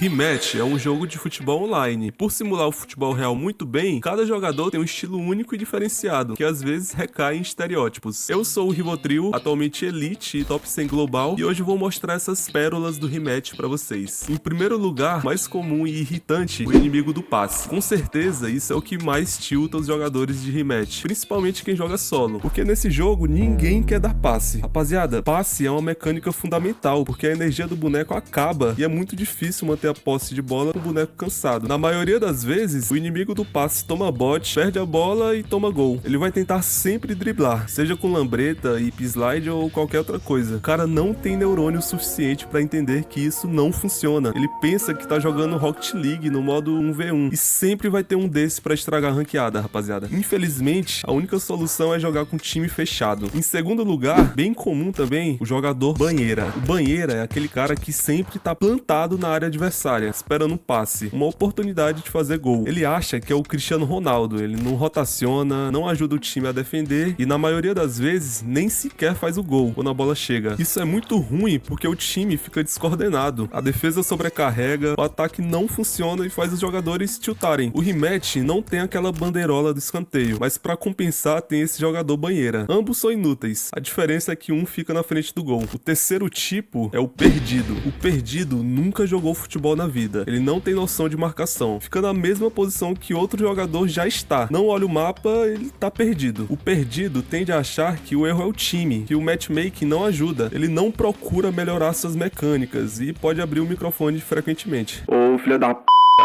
Rematch é um jogo de futebol online. Por simular o futebol real muito bem, cada jogador tem um estilo único e diferenciado, que às vezes recai em estereótipos. Eu sou o Rivotril, atualmente Elite e Top 100 Global, e hoje vou mostrar essas pérolas do Rematch pra vocês. Em primeiro lugar, mais comum e irritante, o inimigo do passe. Com certeza, isso é o que mais tilta os jogadores de Rematch, principalmente quem joga solo, porque nesse jogo ninguém quer dar passe. Rapaziada, passe é uma mecânica fundamental, porque a energia do boneco acaba e é muito difícil manter a posse de bola com o boneco cansado. Na maioria das vezes, o inimigo do passe toma bot, perde a bola e toma gol. Ele vai tentar sempre driblar, seja com lambreta, hip slide ou qualquer outra coisa. O cara não tem neurônio suficiente pra entender que isso não funciona. Ele pensa que tá jogando Rocket League no modo 1v1 e sempre vai ter um desse pra estragar a ranqueada, rapaziada. Infelizmente, a única solução é jogar com time fechado. Em segundo lugar, bem comum também, o jogador banheira. O banheira é aquele cara que sempre tá plantado na área adversária, esperando um passe, uma oportunidade de fazer gol. Ele acha que é o Cristiano Ronaldo, ele não rotaciona, não ajuda o time a defender e na maioria das vezes nem sequer faz o gol quando a bola chega. Isso é muito ruim porque o time fica descoordenado, a defesa sobrecarrega, o ataque não funciona e faz os jogadores tiltarem. O Rematch não tem aquela bandeirola do escanteio, mas pra compensar tem esse jogador banheira. Ambos são inúteis, a diferença é que um fica na frente do gol. O terceiro tipo é o perdido. O perdido nunca jogou futebol na vida, ele não tem noção de marcação, fica na mesma posição que outro jogador já está, não olha o mapa, ele tá perdido. O perdido tende a achar que o erro é o time, que o matchmaking não ajuda, ele não procura melhorar suas mecânicas e pode abrir o microfone frequentemente. Ô filha da p,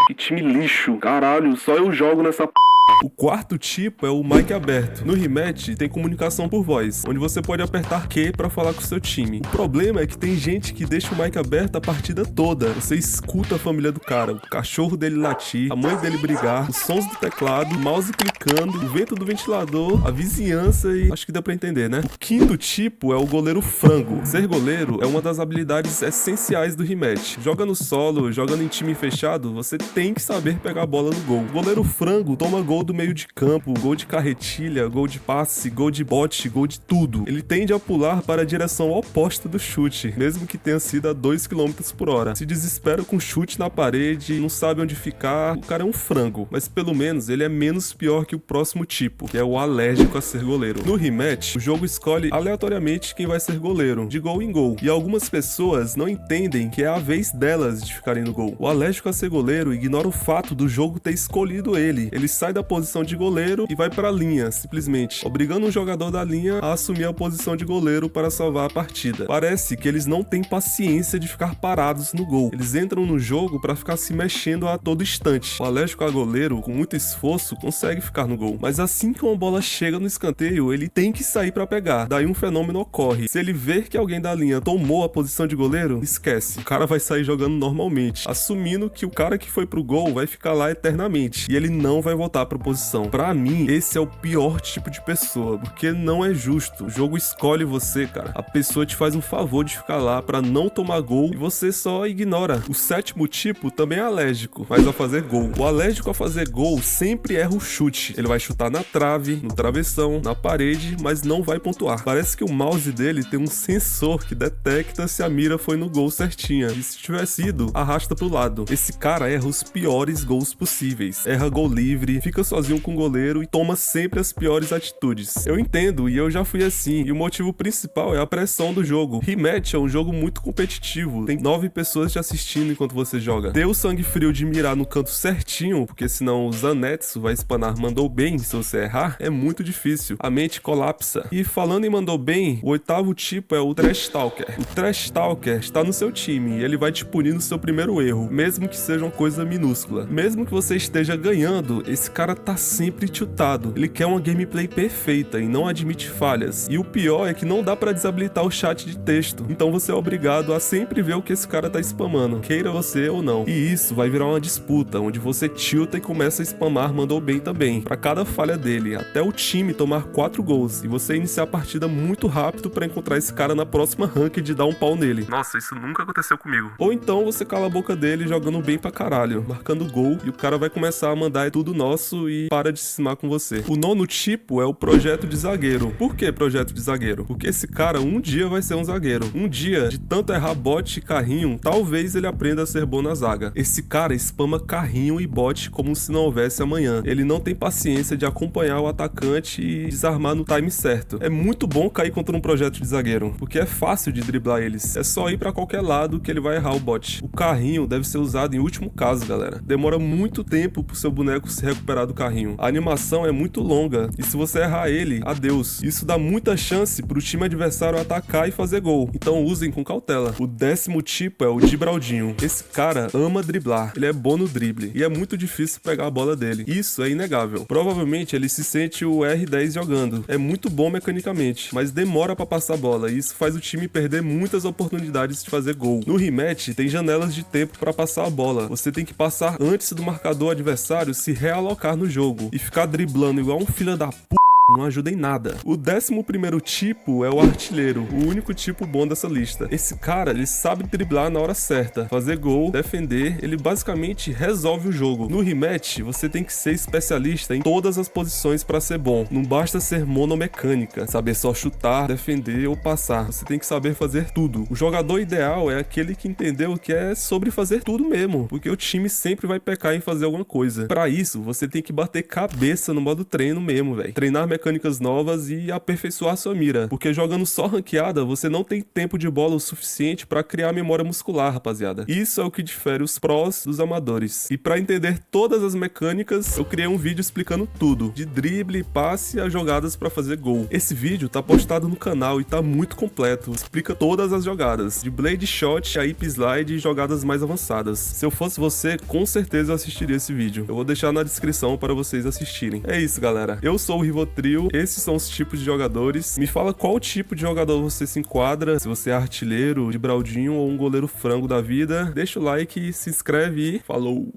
que time lixo, caralho, só eu jogo nessa p. O quarto tipo é o mic aberto. No Rematch tem comunicação por voz, onde você pode apertar Q pra falar com o seu time. O problema é que tem gente que deixa o mic aberto a partida toda. Você escuta a família do cara, o cachorro dele latir, a mãe dele brigar, os sons do teclado, o mouse clicando, o vento do ventilador, a vizinhança e... acho que deu pra entender, né? O quinto tipo é o goleiro frango. Ser goleiro é uma das habilidades essenciais do Rematch. Joga no solo, jogando em time fechado, você tem que saber pegar a bola no gol. O goleiro frango toma gol do meio de campo, gol de carretilha, gol de passe, gol de bote, gol de tudo. Ele tende a pular para a direção oposta do chute, mesmo que tenha sido a 2 km por hora. Se desespera com chute na parede, não sabe onde ficar, o cara é um frango, mas pelo menos ele é menos pior que o próximo tipo, que é o alérgico a ser goleiro. No Rematch, o jogo escolhe aleatoriamente quem vai ser goleiro, de gol em gol, e algumas pessoas não entendem que é a vez delas de ficarem no gol. O alérgico a ser goleiro ignora o fato do jogo ter escolhido ele. Ele sai da posição de goleiro e vai pra linha, simplesmente, obrigando um jogador da linha a assumir a posição de goleiro para salvar a partida. Parece que eles não têm paciência de ficar parados no gol. Eles entram no jogo pra ficar se mexendo a todo instante. O alérgico a goleiro, com muito esforço, consegue ficar no gol. Mas assim que uma bola chega no escanteio, ele tem que sair pra pegar. Daí um fenômeno ocorre. Se ele ver que alguém da linha tomou a posição de goleiro, esquece. O cara vai sair jogando normalmente, assumindo que o cara que foi pro gol vai ficar lá eternamente. E ele não vai voltar pra posição. Pra mim, esse é o pior tipo de pessoa, porque não é justo. O jogo escolhe você, cara. A pessoa te faz um favor de ficar lá pra não tomar gol e você só ignora. O sétimo tipo também é alérgico, mas a fazer gol. O alérgico a fazer gol sempre erra o chute. Ele vai chutar na trave, no travessão, na parede, mas não vai pontuar. Parece que o mouse dele tem um sensor que detecta se a mira foi no gol certinha. E se tiver sido, arrasta pro lado. Esse cara erra os piores gols possíveis. Erra gol livre, fica sozinho com o goleiro e toma sempre as piores atitudes. Eu entendo e eu já fui assim, e o motivo principal é a pressão do jogo. Rematch é um jogo muito competitivo, tem 9 pessoas te assistindo enquanto você joga. Ter o sangue frio de mirar no canto certinho, porque senão o Zanetsu vai espanar mandou bem se você errar, é muito difícil. A mente colapsa. E falando em mandou bem, o oitavo tipo é o Trash Talker. O Trash Talker está no seu time e ele vai te punir no seu primeiro erro, mesmo que seja uma coisa minúscula. Mesmo que você esteja ganhando, esse cara tá sempre tiltado. Ele quer uma gameplay perfeita e não admite falhas. E o pior é que não dá pra desabilitar o chat de texto. Então você é obrigado a sempre ver o que esse cara tá spamando, queira você ou não. E isso vai virar uma disputa, onde você tilta e começa a spamar mandou bem também, pra cada falha dele, até o time tomar 4 gols e você iniciar a partida muito rápido pra encontrar esse cara na próxima ranked e dar um pau nele. Nossa, isso nunca aconteceu comigo. Ou então você cala a boca dele jogando bem pra caralho, marcando gol, e o cara vai começar a mandar é tudo nosso isso e para de cismar com você. O nono tipo é o projeto de zagueiro. Por que projeto de zagueiro? Porque esse cara um dia vai ser um zagueiro. Um dia, de tanto errar bot e carrinho, talvez ele aprenda a ser bom na zaga. Esse cara spama carrinho e bot como se não houvesse amanhã. Ele não tem paciência de acompanhar o atacante e desarmar no time certo. É muito bom cair contra um projeto de zagueiro, porque é fácil de driblar eles. É só ir pra qualquer lado que ele vai errar o bot. O carrinho deve ser usado em último caso, galera. Demora muito tempo pro seu boneco se recuperar do carrinho. A animação é muito longa e se você errar ele, adeus. Isso dá muita chance pro time adversário atacar e fazer gol. Então usem com cautela. O 10º tipo é o Gibraldinho. Esse cara ama driblar. Ele é bom no drible e é muito difícil pegar a bola dele. Isso é inegável. Provavelmente ele se sente o R10 jogando. É muito bom mecanicamente, mas demora pra passar a bola e isso faz o time perder muitas oportunidades de fazer gol. No rematch tem janelas de tempo pra passar a bola. Você tem que passar antes do marcador adversário se realocar no jogo e ficar driblando igual um filho da p... não ajuda em nada. O 11º tipo é o artilheiro, o único tipo bom dessa lista. Esse cara, ele sabe driblar na hora certa, fazer gol, defender, ele basicamente resolve o jogo. No rematch, você tem que ser especialista em todas as posições pra ser bom. Não basta ser monomecânica, saber só chutar, defender ou passar. Você tem que saber fazer tudo. O jogador ideal é aquele que entendeu que é sobre fazer tudo mesmo, porque o time sempre vai pecar em fazer alguma coisa. Pra isso, você tem que bater cabeça no modo treino mesmo, velho. Treinar mecânicas novas e aperfeiçoar sua mira, porque jogando só ranqueada você não tem tempo de bola o suficiente pra criar memória muscular, rapaziada. Isso é o que difere os prós dos amadores. E pra entender todas as mecânicas, eu criei um vídeo explicando tudo, de drible, passe a jogadas pra fazer gol. Esse vídeo tá postado no canal e tá muito completo, explica todas as jogadas, de blade shot a hip slide e jogadas mais avançadas. Se eu fosse você, com certeza eu assistiria esse vídeo. Eu vou deixar na descrição para vocês assistirem. É isso, galera. Eu sou o Rivotril. Esses são os tipos de jogadores. Me fala qual tipo de jogador você se enquadra, se você é artilheiro, Gibraldinho ou um goleiro frango da vida. Deixa o like, se inscreve e falou!